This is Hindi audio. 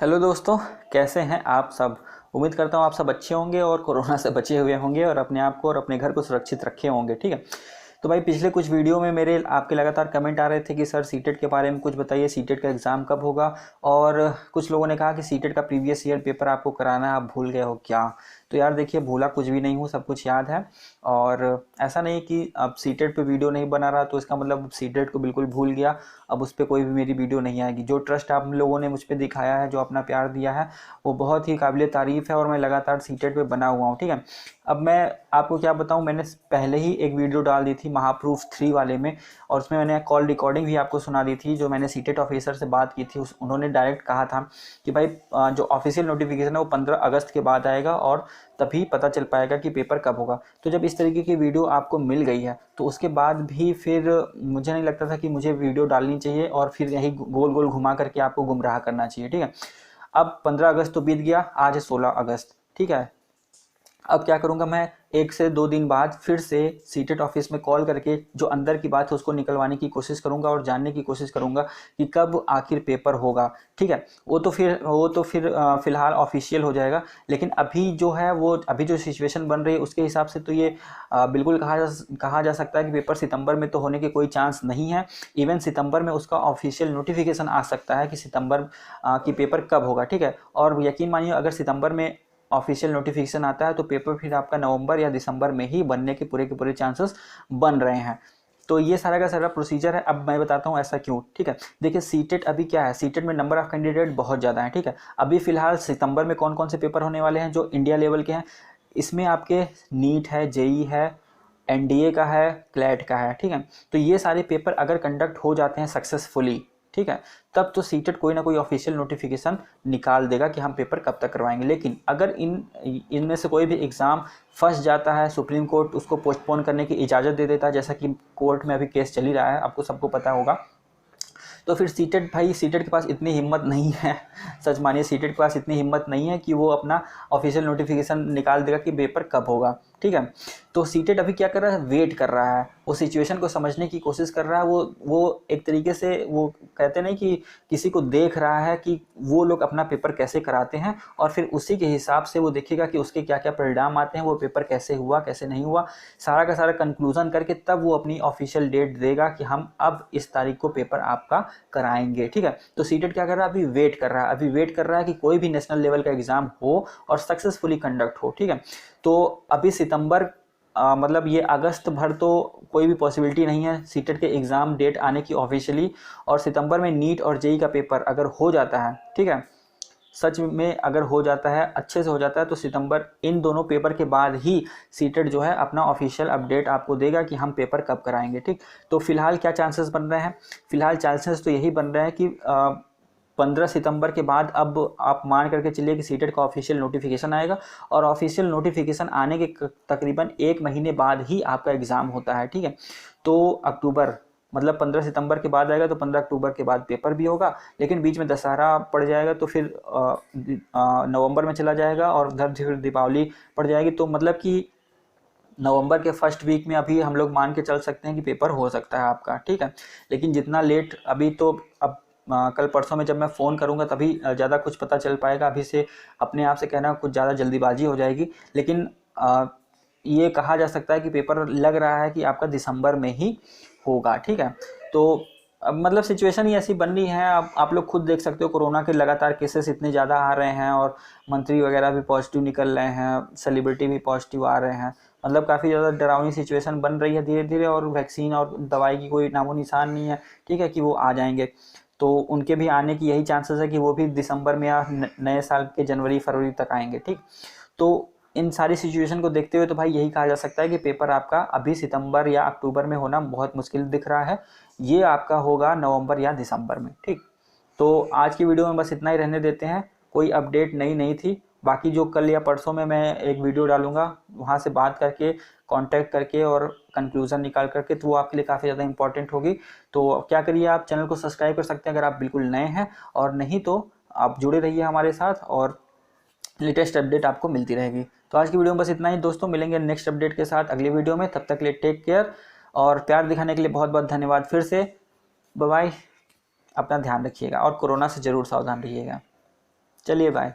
हेलो दोस्तों, कैसे हैं आप सब। उम्मीद करता हूँ आप सब अच्छे होंगे और कोरोना से बचे हुए होंगे और अपने आप को और अपने घर को सुरक्षित रखे होंगे। ठीक है। तो भाई पिछले कुछ वीडियो में मेरे आपके लगातार कमेंट आ रहे थे कि सर सीटेट के बारे में कुछ बताइए, सीटेट का एग्ज़ाम कब होगा। और कुछ लोगों ने कहा कि सीटेट का प्रीवियस ईयर पेपर आपको कराना है, आप भूल गए हो क्या। तो यार देखिए, भूला कुछ भी नहीं हूँ, सब कुछ याद है। और ऐसा नहीं कि अब सीटेट पे वीडियो नहीं बना रहा तो इसका मतलब सीटेट को बिल्कुल भूल गया, अब उस पर कोई भी मेरी वीडियो नहीं आएगी। जो ट्रस्ट आप लोगों ने मुझ पर दिखाया है, जो अपना प्यार दिया है, वो बहुत ही काबिल तारीफ़ है और मैं लगातार सीटेट पे बना हुआ हूँ। ठीक है। अब मैं आपको क्या बताऊँ, मैंने पहले ही एक वीडियो डाल दी थी महाप्रूफ 3 वाले में, और उसमें मैंने कॉल रिकॉर्डिंग भी आपको सुना दी थी। जो मैंने सीटेट ऑफिसर से बात की थी, उन्होंने डायरेक्ट कहा था कि भाई जो ऑफिशियल नोटिफिकेशन है वो 15 अगस्त के बाद आएगा और तभी पता चल पाएगा कि पेपर कब होगा। तो जब इस तरीके की वीडियो आपको मिल गई है तो उसके बाद भी फिर मुझे नहीं लगता था कि मुझे वीडियो डालनी चाहिए और फिर यही गोल गोल घुमा करके आपको गुमराह करना चाहिए। ठीक है। अब 15 अगस्त तो बीत गया, आज है 16 अगस्त। ठीक है। अब क्या करूंगा मैं, 1 से 2 दिन बाद फिर से सीटेट ऑफिस में कॉल करके जो अंदर की बात है उसको निकलवाने की कोशिश करूंगा और जानने की कोशिश करूंगा कि कब आखिर पेपर होगा। ठीक है। वो तो फिर फिलहाल ऑफिशियल हो जाएगा। लेकिन अभी जो है वो अभी जो सिचुएशन बन रही है उसके हिसाब से तो ये बिल्कुल कहा जा सकता है कि पेपर सितंबर में तो होने के कोई चांस नहीं है। इवन सितंबर में उसका ऑफिशियल नोटिफिकेशन आ सकता है कि सितंबर की पेपर कब होगा। ठीक है। और यकीन मानिए, अगर सितंबर में ऑफिशियल नोटिफिकेशन आता है तो पेपर फिर आपका नवंबर या दिसंबर में ही बनने के पूरे चांसेस बन रहे हैं। तो ये सारा का सारा प्रोसीजर है। अब मैं बताता हूँ ऐसा क्यों। ठीक है। देखिए, सीटेट अभी क्या है, सीटेट में नंबर ऑफ कैंडिडेट बहुत ज़्यादा है। ठीक है। अभी फिलहाल सितंबर में कौन कौन से पेपर होने वाले हैं जो इंडिया लेवल के हैं, इसमें आपके नीट है, जेई है, एनडीए का है, क्लैट का है। ठीक है। तो ये सारे पेपर अगर कंडक्ट हो जाते हैं सक्सेसफुली, ठीक है, तब तो सीटेट कोई ना कोई ऑफिशियल नोटिफिकेशन निकाल देगा कि हम पेपर कब तक करवाएंगे। लेकिन अगर इनमें से कोई भी एग्ज़ाम फंस जाता है, सुप्रीम कोर्ट उसको पोस्टपोन करने की इजाज़त दे देता है, जैसा कि कोर्ट में अभी केस चल ही रहा है, आपको सबको पता होगा, तो फिर सीटेट भाई, सीटेट के पास इतनी हिम्मत नहीं है, सच मानिए सीटेट के पास इतनी हिम्मत नहीं है कि वो अपना ऑफिशियल नोटिफिकेशन निकाल देगा कि पेपर कब होगा। ठीक है। तो सीटेट अभी क्या कर रहा है, वेट कर रहा है, वो सिचुएशन को समझने की कोशिश कर रहा है। वो एक तरीके से वो कहते नहीं कि किसी को देख रहा है कि वो लोग अपना पेपर कैसे कराते हैं और फिर उसी के हिसाब से वो देखेगा कि उसके क्या क्या परिणाम आते हैं, वो पेपर कैसे हुआ कैसे नहीं हुआ, सारा का सारा कंक्लूजन करके तब वो अपनी ऑफिशियल डेट देगा कि हम अब इस तारीख को पेपर आपका कराएंगे। ठीक है। तो सीटेट क्या कर रहा है, अभी वेट कर रहा है, अभी वेट कर रहा है कि कोई भी नेशनल लेवल का एग्जाम हो और सक्सेसफुली कंडक्ट हो। ठीक है। तो अभी सितंबर मतलब ये अगस्त भर तो कोई भी पॉसिबिलिटी नहीं है सीटेट के एग्ज़ाम डेट आने की ऑफिशियली। और सितंबर में नीट और जेई का पेपर अगर हो जाता है, ठीक है, सच में अगर हो जाता है, अच्छे से हो जाता है, तो सितंबर इन दोनों पेपर के बाद ही सीटेट जो है अपना ऑफिशियल अपडेट आपको देगा कि हम पेपर कब कराएंगे। ठीक। तो फिलहाल क्या चांसेस बन रहे हैं, फिलहाल चांसेस तो यही बन रहे हैं कि 15 सितंबर के बाद अब आप मान करके चलिए कि सीटेट का ऑफिशियल नोटिफिकेशन आएगा और ऑफिशियल नोटिफिकेशन आने के तकरीबन 1 महीने बाद ही आपका एग्ज़ाम होता है। ठीक है। तो अक्टूबर, मतलब 15 सितंबर के बाद आएगा तो 15 अक्टूबर के बाद पेपर भी होगा, लेकिन बीच में दशहरा पड़ जाएगा तो फिर नवंबर में चला जाएगा और उधर फिर दीपावली पड़ जाएगी। तो मतलब कि नवंबर के फर्स्ट वीक में अभी हम लोग मान के चल सकते हैं कि पेपर हो सकता है आपका। ठीक है। लेकिन जितना लेट अभी तो अब कल परसों में जब मैं फ़ोन करूंगा तभी ज़्यादा कुछ पता चल पाएगा। अभी से अपने आप से कहना कुछ ज़्यादा जल्दीबाजी हो जाएगी। लेकिन ये कहा जा सकता है कि पेपर लग रहा है कि आपका दिसंबर में ही होगा। ठीक है। तो अब मतलब सिचुएशन ही ऐसी बन रही है। अब आप लोग खुद देख सकते हो, कोरोना के लगातार केसेस इतने ज़्यादा आ रहे हैं और मंत्री वगैरह भी पॉजिटिव निकल रहे हैं, सेलिब्रिटी भी पॉजिटिव आ रहे हैं। मतलब काफ़ी ज़्यादा डरावनी सिचुएशन बन रही है धीरे धीरे, और वैक्सीन और दवाई की कोई नामो निशान नहीं है। ठीक है, कि वो आ जाएंगे। तो उनके भी आने की यही चांसेस है कि वो भी दिसंबर में या नए साल के जनवरी फरवरी तक आएंगे। ठीक। तो इन सारी सिचुएशन को देखते हुए तो भाई यही कहा जा सकता है कि पेपर आपका अभी सितंबर या अक्टूबर में होना बहुत मुश्किल दिख रहा है, ये आपका होगा नवंबर या दिसंबर में। ठीक। तो आज की वीडियो में बस इतना ही रहने देते हैं, कोई अपडेट नई नहीं थी। बाकी जो कल या परसों में मैं एक वीडियो डालूंगा, वहाँ से बात करके कांटेक्ट करके और कंक्लूजन निकाल करके, तो वो आपके लिए काफ़ी ज़्यादा इंपॉर्टेंट होगी। तो क्या करिए, आप चैनल को सब्सक्राइब कर सकते हैं अगर आप बिल्कुल नए हैं, और नहीं तो आप जुड़े रहिए हमारे साथ और लेटेस्ट अपडेट आपको मिलती रहेगी। तो आज की वीडियो में बस इतना ही दोस्तों, मिलेंगे नेक्स्ट अपडेट के साथ अगली वीडियो में। तब तक के लिए टेक केयर, और प्यार दिखाने के लिए बहुत बहुत धन्यवाद फिर से। Bye bye. अपना ध्यान रखिएगा और कोरोना से ज़रूर सावधान रहिएगा। चलिए बाय।